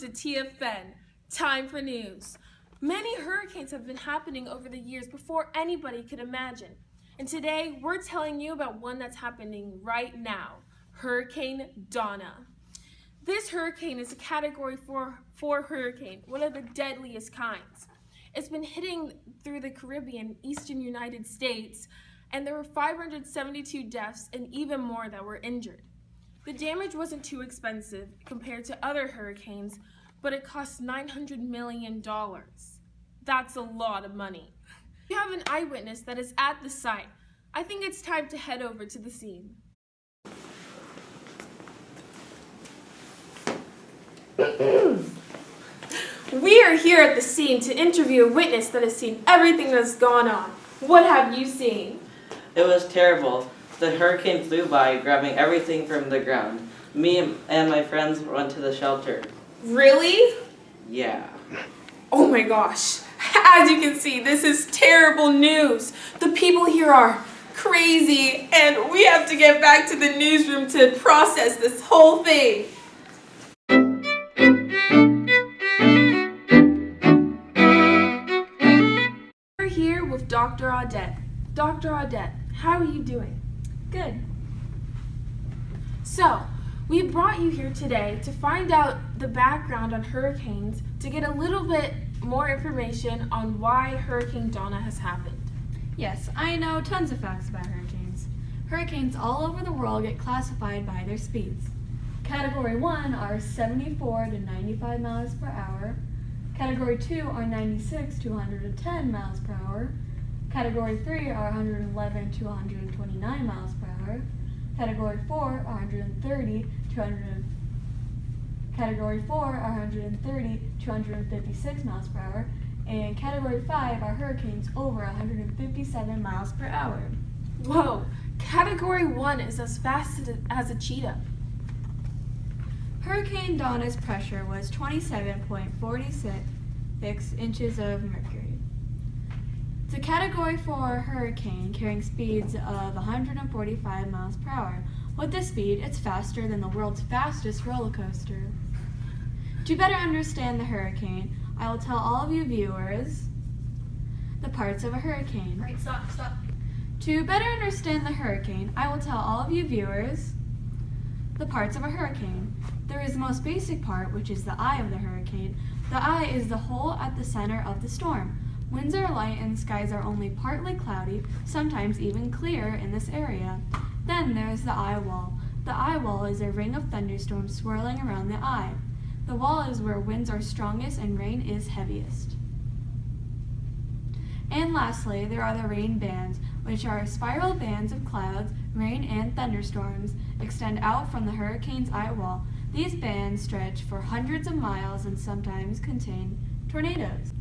TFN. Time for news. Many hurricanes have been happening over the years before anybody could imagine. And today, we're telling you about one that's happening right now, Hurricane Donna. This hurricane is a Category 4 hurricane, one of the deadliest kinds. It's been hitting through the Caribbean, eastern United States, and there were 572 deaths and even more that were injured. The damage wasn't too expensive compared to other hurricanes, but it cost $900 million. That's a lot of money. We have an eyewitness that is at the site. I think it's time to head over to the scene. We are here at the scene to interview a witness that has seen everything that's gone on. What have you seen? It was terrible. The hurricane flew by, grabbing everything from the ground. Me and my friends went to the shelter. Really? Yeah. Oh my gosh. As you can see, this is terrible news. The people here are crazy, and we have to get back to the newsroom to process this whole thing. We're here with Dr. Audette. Dr. Audette, how are you doing? Good. So, we brought you here today to find out the background on hurricanes, to get a little bit more information on why Hurricane Donna has happened. Yes, I know tons of facts about hurricanes. Hurricanes all over the world get classified by their speeds. Category 1 are 74 to 95 miles per hour. Category 2 are 96 to 110 miles per hour. Category 3 are 111 to 129 miles per hour. Category 4 are 130 to 100. Category 4 are 130 to 156 miles per hour. And Category 5 are hurricanes over 157 miles per hour. Whoa, Category 1 is as fast as a cheetah. Hurricane Donna's pressure was 27.46 inches of mercury. It's a Category 4 hurricane carrying speeds of 145 miles per hour. With this speed, it's faster than the world's fastest roller coaster. To better understand the hurricane, I will tell all of you viewers the parts of a hurricane. Right, stop. To better understand the hurricane, I will tell all of you viewers the parts of a hurricane. There is the most basic part, which is the eye of the hurricane. The eye is the hole at the center of the storm. Winds are light and skies are only partly cloudy, sometimes even clear in this area. Then there's the eye wall. The eye wall is a ring of thunderstorms swirling around the eye. The wall is where winds are strongest and rain is heaviest. And lastly, there are the rain bands, which are spiral bands of clouds, rain, and thunderstorms extend out from the hurricane's eye wall. These bands stretch for hundreds of miles and sometimes contain tornadoes.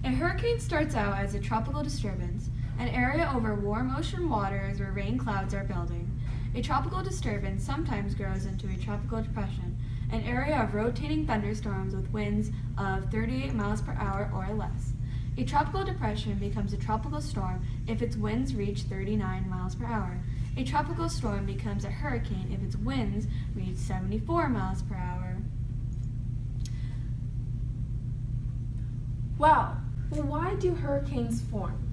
A hurricane starts out as a tropical disturbance, an area over warm ocean waters where rain clouds are building. A tropical disturbance sometimes grows into a tropical depression, an area of rotating thunderstorms with winds of 38 miles per hour or less. A tropical depression becomes a tropical storm if its winds reach 39 miles per hour. A tropical storm becomes a hurricane if its winds reach 74 miles per hour. Wow, well, why do hurricanes form?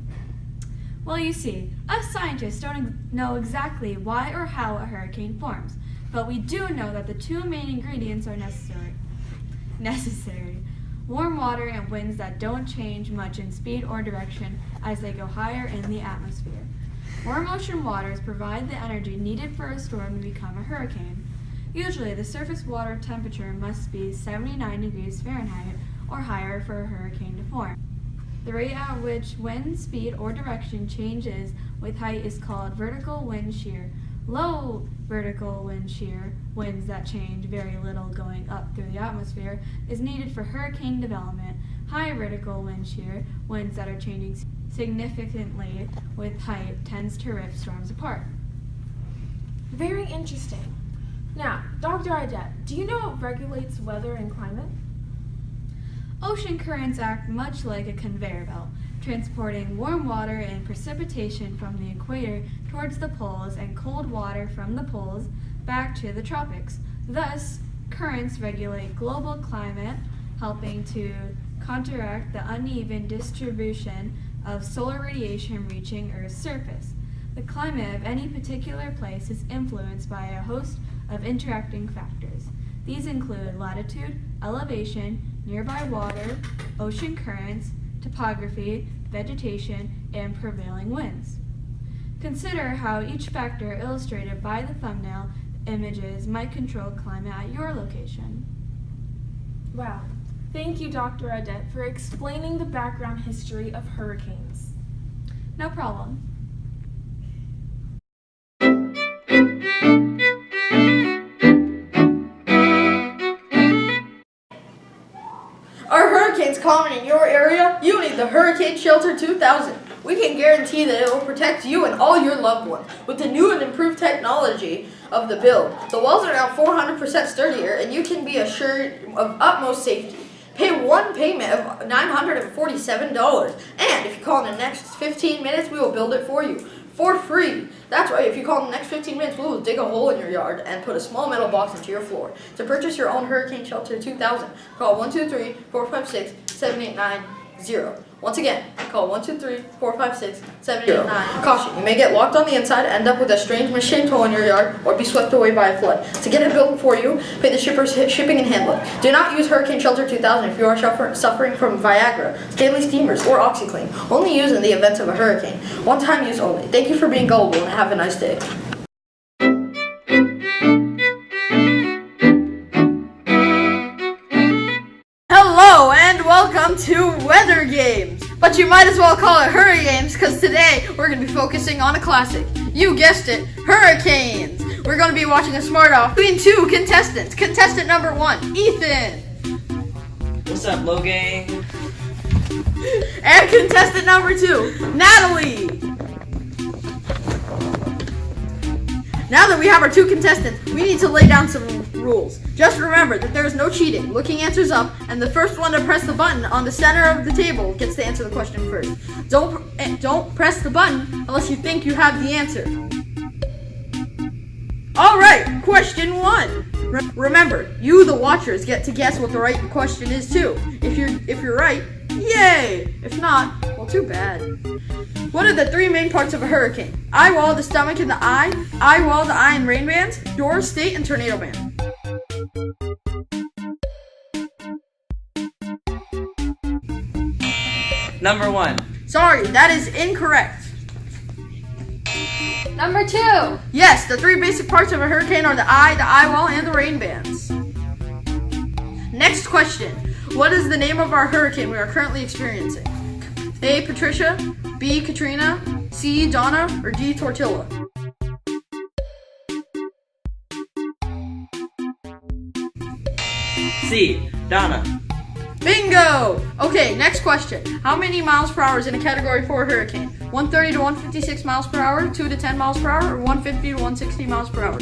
Well, you see, us scientists don't know exactly why or how a hurricane forms, but we do know that the two main ingredients are necessary. Warm water and winds that don't change much in speed or direction as they go higher in the atmosphere. Warm ocean waters provide the energy needed for a storm to become a hurricane. Usually, the surface water temperature must be 79 degrees Fahrenheit or higher for a hurricane to form. The rate at which wind speed or direction changes with height is called vertical wind shear. Low vertical wind shear, winds that change very little going up through the atmosphere, is needed for hurricane development. High vertical wind shear, winds that are changing significantly with height, tends to rip storms apart. Very interesting. Now, Dr. Audette, do you know what regulates weather and climate? Ocean currents act much like a conveyor belt, transporting warm water and precipitation from the equator towards the poles and cold water from the poles back to the tropics. Thus, Currents regulate global climate, helping to counteract the uneven distribution of solar radiation reaching Earth's surface. The climate of any particular place is influenced by a host of interacting factors. These include latitude, elevation, nearby water, ocean currents, topography, vegetation, and prevailing winds. Consider how each factor illustrated by the thumbnail images might control climate at your location. Wow. Thank you, Dr. Adet, for explaining the background history of hurricanes. No problem. Are hurricanes common in your area? You need the Hurricane Shelter 2000. We can guarantee that it will protect you and all your loved ones with the new and improved technology of the build. The walls are now 400% sturdier and you can be assured of utmost safety. Pay one payment of $947, and if you call in the next 15 minutes, we will build it for you for free. That's right, if you call in the next 15 minutes, we will dig a hole in your yard and put a small metal box into your floor. To purchase your own Hurricane Shelter 2000, call 123-456-7890. Once again, call 123-456-7890. Caution, you may get locked on the inside, end up with a strange misshapen hole in your yard, or be swept away by a flood. To get it built for you, pay the shipper's shipping and handling. Do not use Hurricane Shelter 2000 if you are suffering from Viagra, Stanley steamers, or OxyClean. Only use in the event of a hurricane. One-time use only. Thank you for being gullible and have a nice day. Hello and welcome to Weather Games, but you might as well call it Hurricanes because today we're going to be focusing on a classic. You guessed it, hurricanes. We're going to be watching a smart-off between two contestants. Contestant number 1, Ethan. What's up, Logan? And contestant number 2, Natalie. Now that we have our two contestants, we need to lay down some rules. Just remember that there is no cheating. Looking answers up, and the first one to press the button on the center of the table gets to answer the question first. Don't press the button unless you think you have the answer. All right, question 1. Remember, you, the watchers, get to guess what the right question is too. If you're right, yay! If not, well, too bad. What are the 3 main parts of a hurricane? Eye wall, the stomach, and the eye wall, the eye, and rain bands, door, state, and tornado band. Number 1. Sorry, that is incorrect. Number 2. Yes, the 3 basic parts of a hurricane are the eye wall, and the rain bands. Next question. What is the name of our hurricane we are currently experiencing? A. Patricia, B. Katrina, C. Donna, or D. Tortilla? C. Donna. Bingo! Okay, next question. How many miles per hour is in a category 4 hurricane? 130 to 156 miles per hour, 2 to 10 miles per hour, or 150 to 160 miles per hour?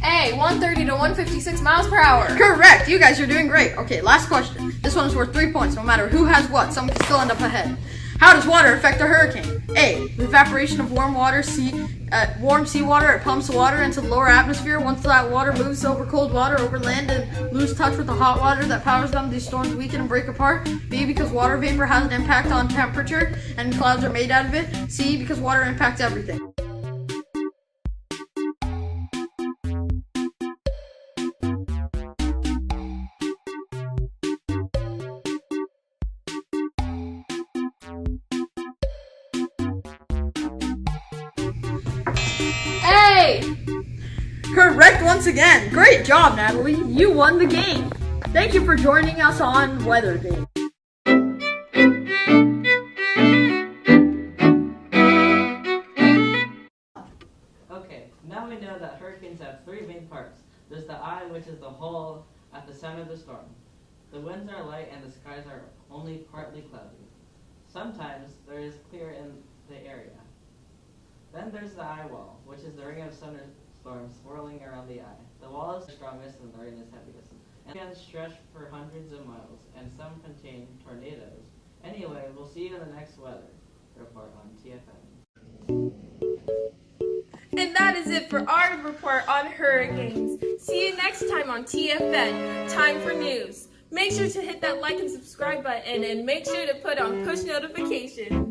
A. 130 to 156 miles per hour. Correct! You guys are doing great. Okay, last question. This one is worth 3 points. No matter who has what, someone can still end up ahead. How does water affect a hurricane? A. The evaporation of warm seawater. It pumps water into the lower atmosphere. Once that water moves over cold water over land and lose touch with the hot water that powers them, these storms weaken and break apart. B. Because water vapor has an impact on temperature and clouds are made out of it. C. Because water impacts everything. A. Correct once again. Great job, Natalie. You won the game. Thank you for joining us on Weather Game. Okay, now we know that hurricanes have 3 main parts. There's the eye, which is the hole at the center of the storm. The winds are light and the skies are only partly cloudy. Sometimes there is clear in the area. Then there's the eye wall, which is the ring of thunderstorms swirling around the eye. The wall is the strongest and the rain is heaviest. And can stretch for hundreds of miles, and some contain tornadoes. Anyway, we'll see you in the next weather report on TFM. it for our report on hurricanes. See you next time on TFN, Time for News. Make sure to hit that like and subscribe button and make sure to put on push notifications.